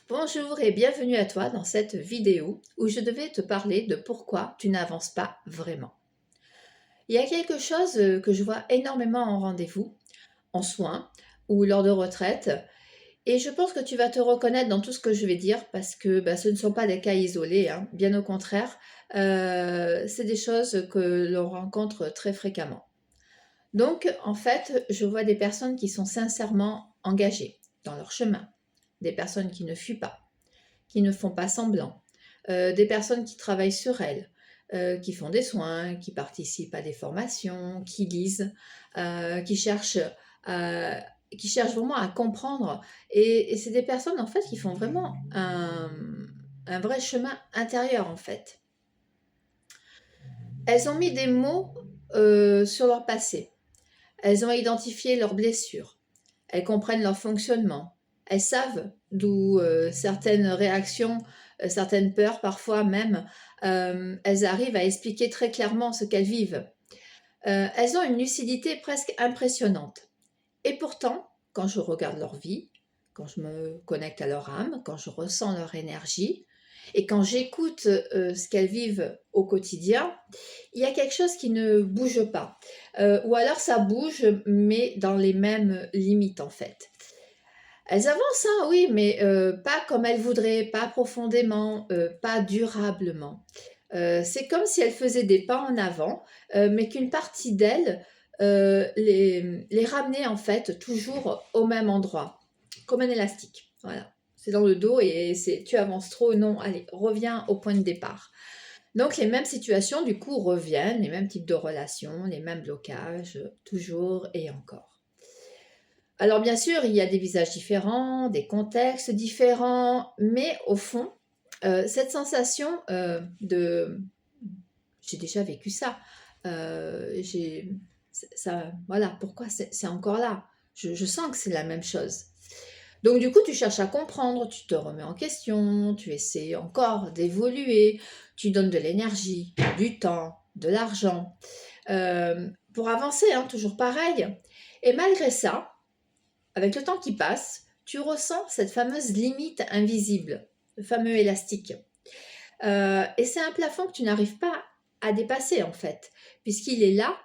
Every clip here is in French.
Bonjour et bienvenue à toi dans cette vidéo où je devais te parler de pourquoi tu n'avances pas vraiment. Il y a quelque chose que je vois énormément en rendez-vous, en soins ou lors de retraite et je pense que tu vas te reconnaître dans tout ce que je vais dire parce que ce ne sont pas des cas isolés, hein. Bien au contraire, c'est des choses que l'on rencontre très fréquemment. Donc en fait, je vois des personnes qui sont sincèrement engagées dans leur chemin, des personnes qui ne fuient pas, qui ne font pas semblant, des personnes qui travaillent sur elles, qui font des soins, qui participent à des formations, qui lisent, qui cherchent, heu, qui cherchent vraiment à comprendre et c'est des personnes en fait qui font vraiment un vrai chemin intérieur en fait. Elles ont mis des mots, sur leur passé. Elles ont identifié leurs blessures. Elles comprennent leur fonctionnement. Elles savent d'où, certaines réactions, certaines peurs parfois même, elles arrivent à expliquer très clairement ce qu'elles vivent. Elles ont une lucidité presque impressionnante et pourtant, quand je regarde leur vie, quand je me connecte à leur âme, quand je ressens leur énergie et quand j'écoute, ce qu'elles vivent au quotidien, il y a quelque chose qui ne bouge pas. Ou alors ça bouge, mais dans les mêmes limites en fait. Elles avancent, hein, oui, mais pas comme elles voudraient, pas profondément, pas durablement. C'est comme si elles faisaient des pas en avant, mais qu'une partie d'elles, les ramenait en fait toujours au même endroit, comme un élastique. Voilà. C'est dans le dos et c'est tu avances trop, non, allez, reviens au point de départ. Donc les mêmes situations du coup reviennent, les mêmes types de relations, les mêmes blocages, toujours et encore. Alors bien sûr, il y a des visages différents, des contextes différents, mais au fond, cette sensation, de «j'ai déjà vécu ça», j'ai ça voilà, pourquoi c'est encore là? Je sens que c'est la même chose. Donc du coup, tu cherches à comprendre, tu te remets en question, tu essaies encore d'évoluer, tu donnes de l'énergie, du temps, de l'argent, pour avancer, hein, toujours pareil et malgré ça, avec le temps qui passe, tu ressens cette fameuse limite invisible, le fameux élastique. Et c'est un plafond que tu n'arrives pas à dépasser en fait, puisqu'il est là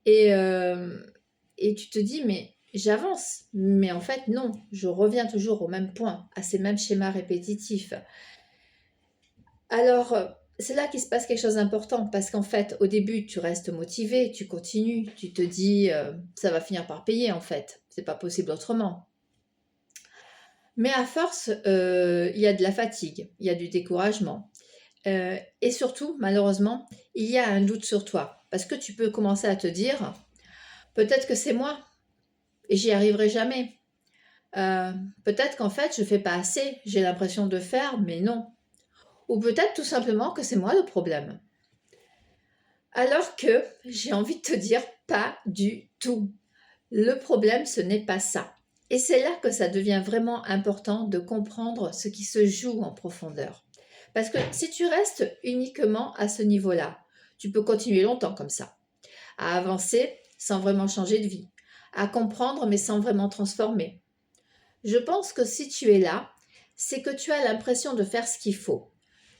et et tu te dis: «Mais j'avance», mais en fait non, je reviens toujours au même point, à ces mêmes schémas répétitifs. Alors, c'est là qu'il se passe quelque chose d'important parce qu'en fait, au début, tu restes motivé, tu continues, tu te dis, «Ça va finir par payer en fait, c'est pas possible autrement». Mais à force, il y a de la fatigue, il y a du découragement, et surtout, malheureusement, il y a un doute sur toi. Parce que tu peux commencer à te dire: «Peut-être que c'est moi et j'y arriverai jamais. Heu, peut-être qu'en fait, je fais pas assez, j'ai l'impression de faire, mais non». Ou peut-être tout simplement que c'est moi le problème. Alors que j'ai envie de te dire: pas du tout. Le problème, ce n'est pas ça. Et c'est là que ça devient vraiment important de comprendre ce qui se joue en profondeur. Parce que si tu restes uniquement à ce niveau-là, tu peux continuer longtemps comme ça, à avancer sans vraiment changer de vie, à comprendre mais sans vraiment transformer. Je pense que si tu es là, c'est que tu as l'impression de faire ce qu'il faut,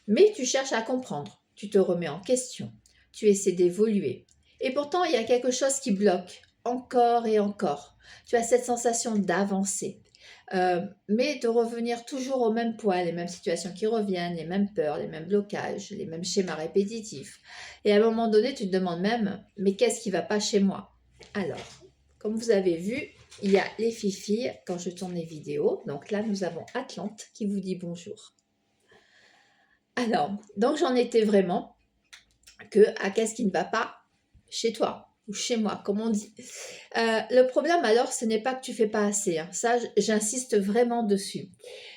mais tu cherches à comprendre, tu te remets en question, tu essaies d'évoluer. Et pourtant, il y a quelque chose qui bloque, encore et encore. Tu as cette sensation d'avancer, mais de revenir toujours au même point, les mêmes situations qui reviennent, les mêmes peurs, les mêmes blocages, les mêmes schémas répétitifs. Et à un moment donné, tu te demandes même, mais qu'est-ce qui ne va pas chez moi? Alors, comme vous avez vu, il y a les filles quand je tourne les vidéos. Donc là, nous avons Atlante qui vous dit bonjour. Alors, donc j'en étais vraiment à qu'est-ce qui ne va pas chez toi ou chez moi, comme on dit. Le problème alors, ce n'est pas que tu fais pas assez, hein. Ça, j'insiste vraiment dessus.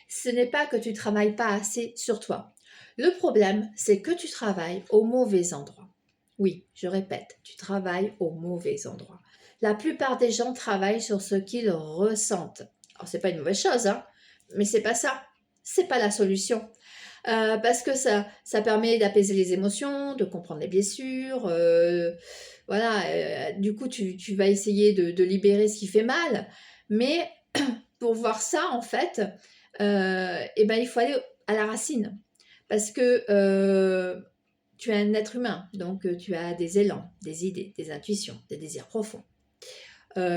Ce n'est pas que tu travailles pas assez sur toi. Le problème, c'est que tu travailles au mauvais endroit. Oui, je répète, tu travailles au mauvais endroit. La plupart des gens travaillent sur ce qu'ils ressentent. Alors, c'est pas une mauvaise chose, hein, mais c'est pas ça. C'est pas la solution. Parce que ça permet d'apaiser les émotions, de comprendre les blessures, voilà, du coup tu vas essayer de libérer ce qui fait mal. Mais pour voir ça en fait, et ben, il faut aller à la racine. Parce que tu es un être humain, donc tu as des élans, des idées, des intuitions, des désirs profonds.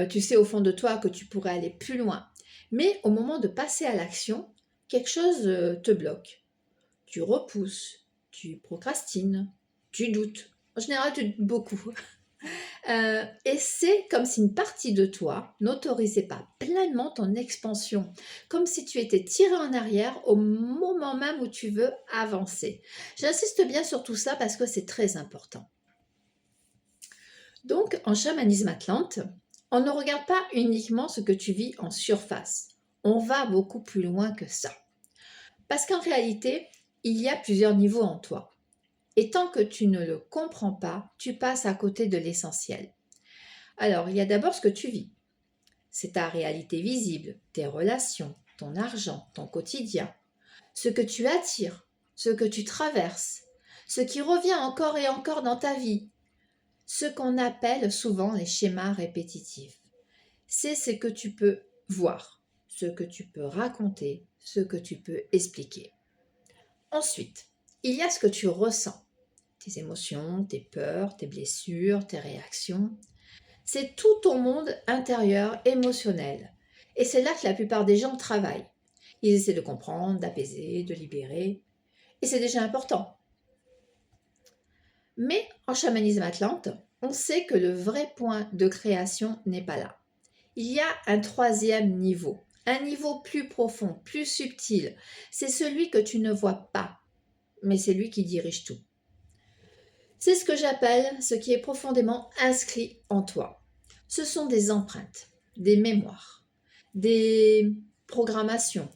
Tu sais au fond de toi que tu pourrais aller plus loin. Mais au moment de passer à l'action, quelque chose te bloque. Tu repousses, tu procrastines, tu doutes. En général, tu doutes beaucoup. Et c'est comme si une partie de toi n'autorisait pas pleinement ton expansion, comme si tu étais tiré en arrière au moment même où tu veux avancer. J'insiste bien sur tout ça parce que c'est très important. Donc, en chamanisme atlante, on ne regarde pas uniquement ce que tu vis en surface. On va beaucoup plus loin que ça. Parce qu'en réalité, il y a plusieurs niveaux en toi. Et tant que tu ne le comprends pas, tu passes à côté de l'essentiel. Alors, il y a d'abord ce que tu vis. C'est ta réalité visible, tes relations, ton argent, ton quotidien, ce que tu attires, ce que tu traverses, ce qui revient encore et encore dans ta vie, ce qu'on appelle souvent les schémas répétitifs. C'est ce que tu peux voir, ce que tu peux raconter, ce que tu peux expliquer. Ensuite, il y a ce que tu ressens, tes émotions, tes peurs, tes blessures, tes réactions. C'est tout ton monde intérieur émotionnel. Et c'est là que la plupart des gens travaillent. Ils essaient de comprendre, d'apaiser, de libérer. Et c'est déjà important. Mais en chamanisme atlante, on sait que le vrai point de création n'est pas là. Il y a un troisième niveau, un niveau plus profond, plus subtil. C'est celui que tu ne vois pas, mais c'est lui qui dirige tout. C'est ce que j'appelle ce qui est profondément inscrit en toi. Ce sont des empreintes, des mémoires, des programmations,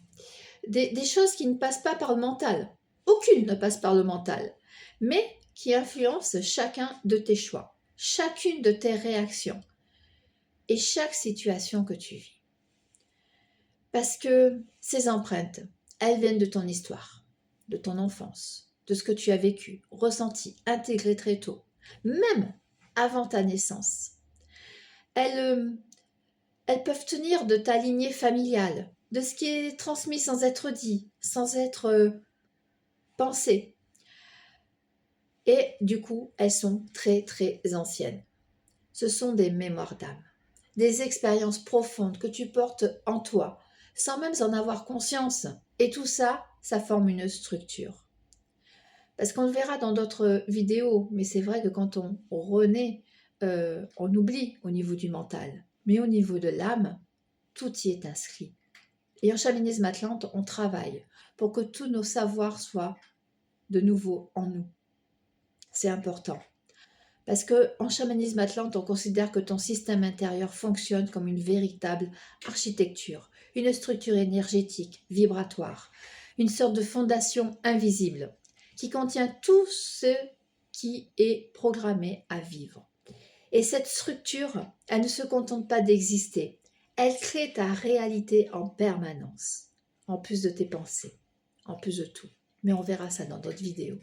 des choses qui ne passent pas par le mental. Aucune ne passe par le mental, mais qui influencent chacun de tes choix, chacune de tes réactions et chaque situation que tu vis. Parce que ces empreintes, elles viennent de ton histoire, de ton enfance, de ce que tu as vécu, ressenti, intégré très tôt, même avant ta naissance. Elles peuvent tenir de ta lignée familiale, de ce qui est transmis sans être dit, sans être pensé. Et du coup, elles sont très très anciennes. Ce sont des mémoires d'âme, des expériences profondes que tu portes en toi, sans même en avoir conscience. Et tout ça, ça forme une structure. Parce qu'on le verra dans d'autres vidéos, mais c'est vrai que quand on renaît, on oublie au niveau du mental. Mais au niveau de l'âme, tout y est inscrit. Et en chamanisme atlante, on travaille pour que tous nos savoirs soient de nouveau en nous. C'est important. Parce qu'en chamanisme atlante, on considère que ton système intérieur fonctionne comme une véritable architecture, une structure énergétique, vibratoire, une sorte de fondation invisible qui contient tout ce qui est programmé à vivre. Et cette structure, elle ne se contente pas d'exister, elle crée ta réalité en permanence, en plus de tes pensées, en plus de tout. Mais on verra ça dans d'autres vidéos.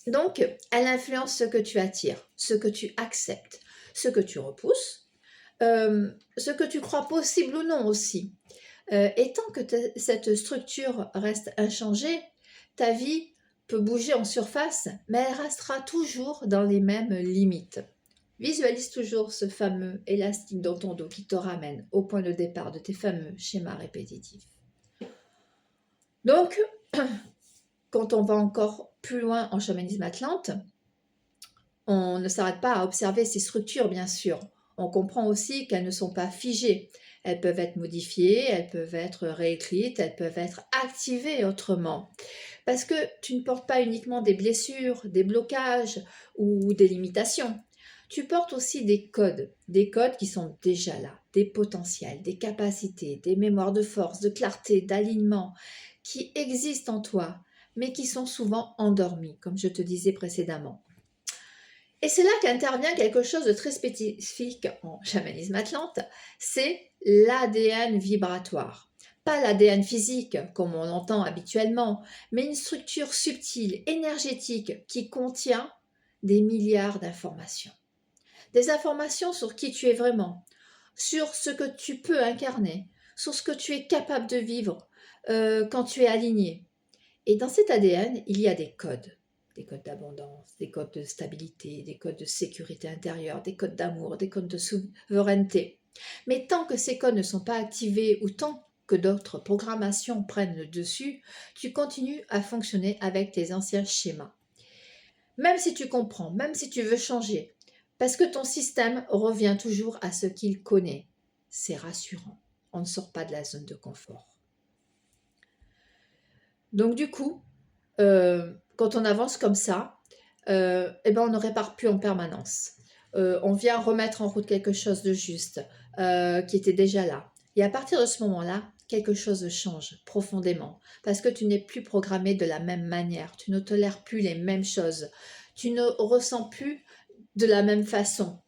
Donc, elle influence ce que tu attires, ce que tu acceptes, ce que tu repousses, ce que tu crois possible ou non aussi. Et tant que cette structure reste inchangée, ta vie peut bouger en surface, mais elle restera toujours dans les mêmes limites. Visualise toujours ce fameux élastique dans ton dos qui te ramène au point de départ de tes fameux schémas répétitifs. Donc, quand on va encore plus loin en chamanisme atlante, on ne s'arrête pas à observer ces structures, bien sûr. On comprend aussi qu'elles ne sont pas figées. Elles peuvent être modifiées, elles peuvent être réécrites, elles peuvent être activées autrement. Parce que tu ne portes pas uniquement des blessures, des blocages ou des limitations. Tu portes aussi des codes qui sont déjà là, des potentiels, des capacités, des mémoires de force, de clarté, d'alignement, qui existent en toi, mais qui sont souvent endormis, comme je te disais précédemment. Et c'est là qu'intervient quelque chose de très spécifique en chamanisme atlante, c'est l'ADN vibratoire. Pas l'ADN physique, comme on l'entend habituellement, mais une structure subtile, énergétique, qui contient des milliards d'informations. Des informations sur qui tu es vraiment, sur ce que tu peux incarner, sur ce que tu es capable de vivre quand tu es aligné. Et dans cet ADN, il y a des codes d'abondance, des codes de stabilité, des codes de sécurité intérieure, des codes d'amour, des codes de souveraineté. Mais tant que ces codes ne sont pas activés ou tant que d'autres programmations prennent le dessus, tu continues à fonctionner avec tes anciens schémas. Même si tu comprends, même si tu veux changer, parce que ton système revient toujours à ce qu'il connaît. C'est rassurant. On ne sort pas de la zone de confort. Donc du coup, quand on avance comme ça, eh ben on ne répare plus en permanence. On vient remettre en route quelque chose de juste, qui était déjà là. Et à partir de ce moment-là, quelque chose change profondément, parce que tu n'es plus programmé de la même manière, tu ne tolères plus les mêmes choses, tu ne ressens plus de la même façon,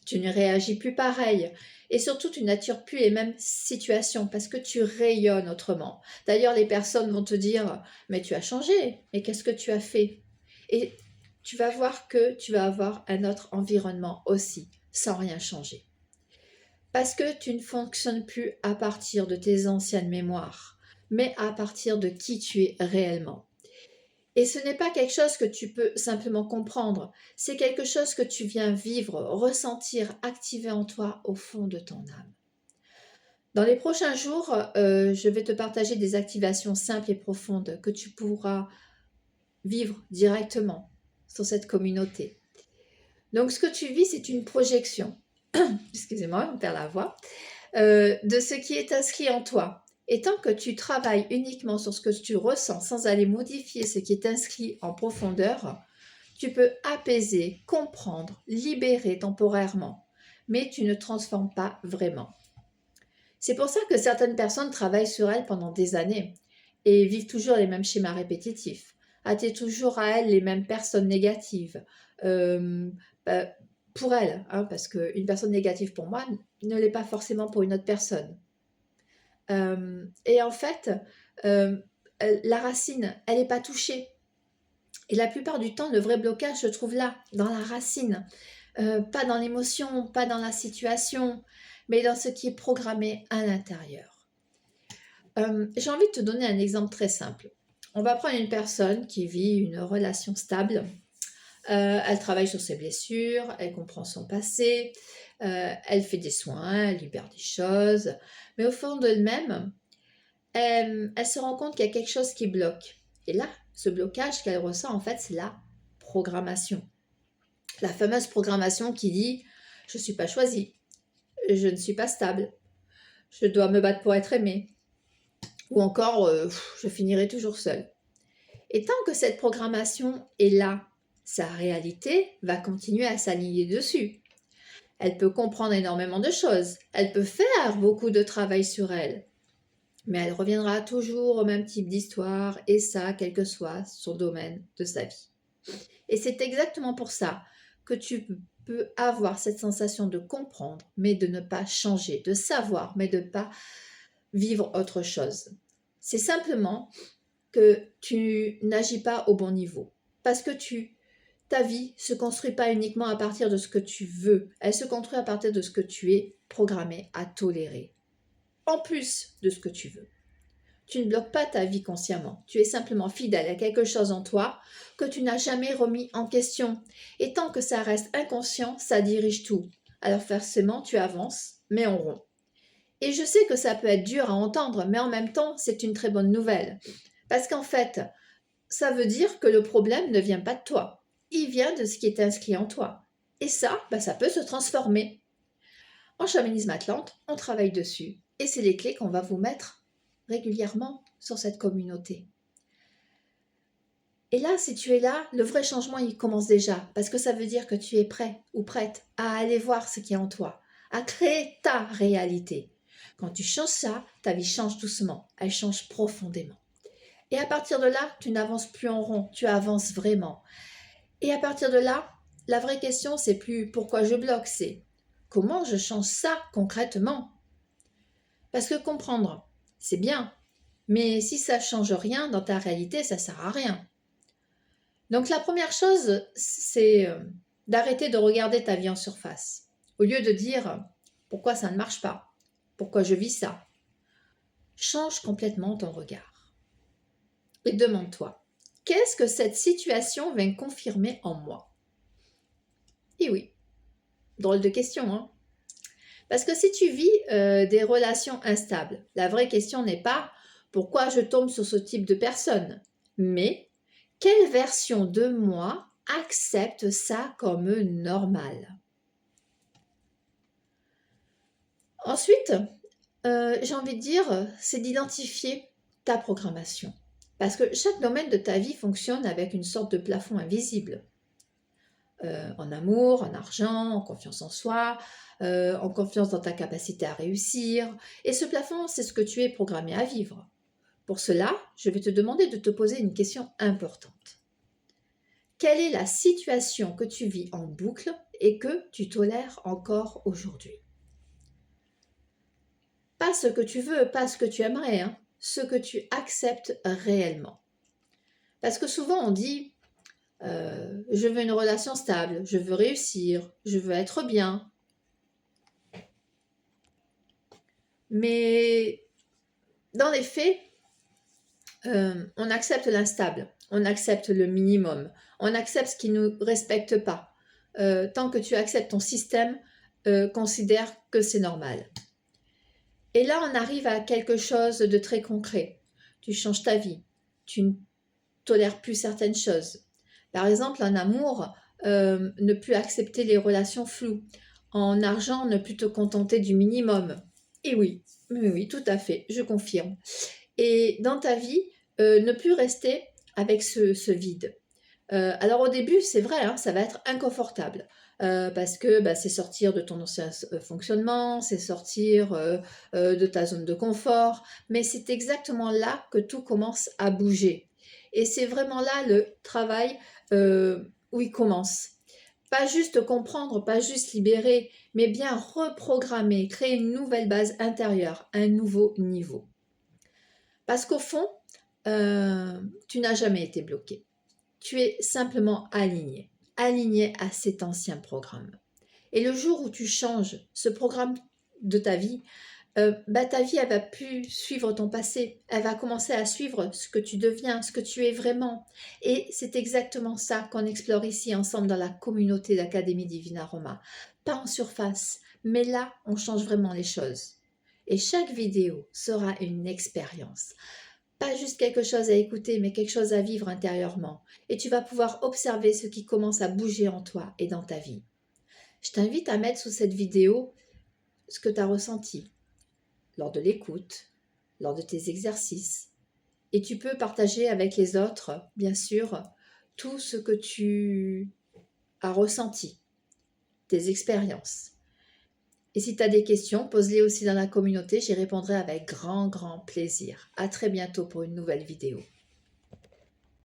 tu ne réagis plus pareil. Et surtout, tu n'attires plus les mêmes situations parce que tu rayonnes autrement. D'ailleurs, les personnes vont te dire, mais tu as changé, mais qu'est-ce que tu as fait? Et tu vas voir que tu vas avoir un autre environnement aussi, sans rien changer. Parce que tu ne fonctionnes plus à partir de tes anciennes mémoires, mais à partir de qui tu es réellement. Et ce n'est pas quelque chose que tu peux simplement comprendre, c'est quelque chose que tu viens vivre, ressentir, activer en toi au fond de ton âme. Dans les prochains jours, je vais te partager des activations simples et profondes que tu pourras vivre directement sur cette communauté. Donc ce que tu vis, c'est une projection, excusez-moi, on perd la voix, de ce qui est inscrit en toi. Et tant que tu travailles uniquement sur ce que tu ressens sans aller modifier ce qui est inscrit en profondeur, tu peux apaiser, comprendre, libérer temporairement, mais tu ne transformes pas vraiment. C'est pour ça que certaines personnes travaillent sur elles pendant des années et vivent toujours les mêmes schémas répétitifs, attirent toujours à elles les mêmes personnes négatives. Bah, pour elles, hein, parce qu'une personne négative pour moi ne l'est pas forcément pour une autre personne. Et en fait, la racine, elle n'est pas touchée. Et la plupart du temps, le vrai blocage se trouve là, dans la racine. Pas dans l'émotion, pas dans la situation, mais dans ce qui est programmé à l'intérieur. J'ai envie de te donner un exemple très simple. On va prendre une personne qui vit une relation stable. Elle travaille sur ses blessures, elle comprend son passé, elle fait des soins, elle libère des choses. Mais au fond d'elle-même, elle se rend compte qu'il y a quelque chose qui bloque. Et là, ce blocage qu'elle ressent, en fait, c'est la programmation. La fameuse programmation qui dit « je ne suis pas choisie, je ne suis pas stable, je dois me battre pour être aimée » ou encore « je finirai toujours seule ». Et tant que cette programmation est là, sa réalité va continuer à s'aligner dessus. Elle peut comprendre énormément de choses, elle peut faire beaucoup de travail sur elle, mais elle reviendra toujours au même type d'histoire, et ça, quel que soit son domaine de sa vie. Et c'est exactement pour ça que tu peux avoir cette sensation de comprendre, mais de ne pas changer, de savoir, mais de ne pas vivre autre chose. C'est simplement que tu n'agis pas au bon niveau, parce que ta vie se construit pas uniquement à partir de ce que tu veux, elle se construit à partir de ce que tu es programmé à tolérer, en plus de ce que tu veux. Tu ne bloques pas ta vie consciemment, tu es simplement fidèle à quelque chose en toi que tu n'as jamais remis en question. Et tant que ça reste inconscient, ça dirige tout. Alors forcément, tu avances, mais en rond. Et je sais que ça peut être dur à entendre, mais en même temps, c'est une très bonne nouvelle. Parce qu'en fait, ça veut dire que le problème ne vient pas de toi. Il vient de ce qui est inscrit en toi. Et ça, ça peut se transformer. En chamanisme Atlante, on travaille dessus. Et c'est les clés qu'on va vous mettre régulièrement sur cette communauté. Et là, si tu es là, le vrai changement, il commence déjà, parce que ça veut dire que tu es prêt ou prête à aller voir ce qui est en toi, à créer ta réalité. Quand tu changes ça, ta vie change doucement, elle change profondément. Et à partir de là, tu n'avances plus en rond, tu avances vraiment. Et à partir de là, la vraie question, c'est plus pourquoi je bloque, c'est comment je change ça concrètement. Parce que comprendre, c'est bien, mais si ça ne change rien dans ta réalité, ça ne sert à rien. Donc la première chose, c'est d'arrêter de regarder ta vie en surface. Au lieu de dire pourquoi ça ne marche pas, pourquoi je vis ça, change complètement ton regard. Et demande-toi, qu'est-ce que cette situation vient confirmer en moi? Et oui, drôle de question, hein? Parce que si tu vis des relations instables, la vraie question n'est pas pourquoi je tombe sur ce type de personne, mais quelle version de moi accepte ça comme normal? Ensuite, j'ai envie de dire, c'est d'identifier ta programmation. Parce que chaque domaine de ta vie fonctionne avec une sorte de plafond invisible. En amour, en argent, en confiance en soi, en confiance dans ta capacité à réussir. Et ce plafond, c'est ce que tu es programmé à vivre. Pour cela, je vais te demander de te poser une question importante. Quelle est la situation que tu vis en boucle et que tu tolères encore aujourd'hui? Pas ce que tu veux, pas ce que tu aimerais, hein, ce que tu acceptes réellement. Parce que souvent on dit je veux une relation stable, je veux réussir, je veux être bien. Mais dans les faits, on accepte l'instable, on accepte le minimum, on accepte ce qui ne nous respecte pas. Tant que tu acceptes ton système, considère que c'est normal. Et là, on arrive à quelque chose de très concret. Tu changes ta vie, tu ne tolères plus certaines choses. Par exemple, en amour, ne plus accepter les relations floues. En argent, ne plus te contenter du minimum. Et oui, oui, oui, tout à fait, je confirme. Et dans ta vie, ne plus rester avec ce vide. Alors au début, c'est vrai, hein, ça va être inconfortable. Parce que bah, c'est sortir de ton ancien fonctionnement, c'est sortir de ta zone de confort, mais c'est exactement là que tout commence à bouger. Et c'est vraiment là le travail où il commence. Pas juste comprendre, pas juste libérer, mais bien reprogrammer, créer une nouvelle base intérieure, un nouveau niveau. Parce qu'au fond, tu n'as jamais été bloqué. Tu es simplement aligné, aligné à cet ancien programme. Et le jour où tu changes ce programme de ta vie, ta vie, elle va plus suivre ton passé. Elle va commencer à suivre ce que tu deviens, ce que tu es vraiment. Et c'est exactement ça qu'on explore ici ensemble dans la communauté d'Académie Divina Roma. Pas en surface, mais là, on change vraiment les choses. Et chaque vidéo sera une expérience. Pas juste quelque chose à écouter, mais quelque chose à vivre intérieurement. Et tu vas pouvoir observer ce qui commence à bouger en toi et dans ta vie. Je t'invite à mettre sous cette vidéo ce que tu as ressenti lors de l'écoute, lors de tes exercices. Et tu peux partager avec les autres, bien sûr, tout ce que tu as ressenti, tes expériences. Et si tu as des questions, pose-les aussi dans la communauté, j'y répondrai avec grand, grand plaisir. À très bientôt pour une nouvelle vidéo.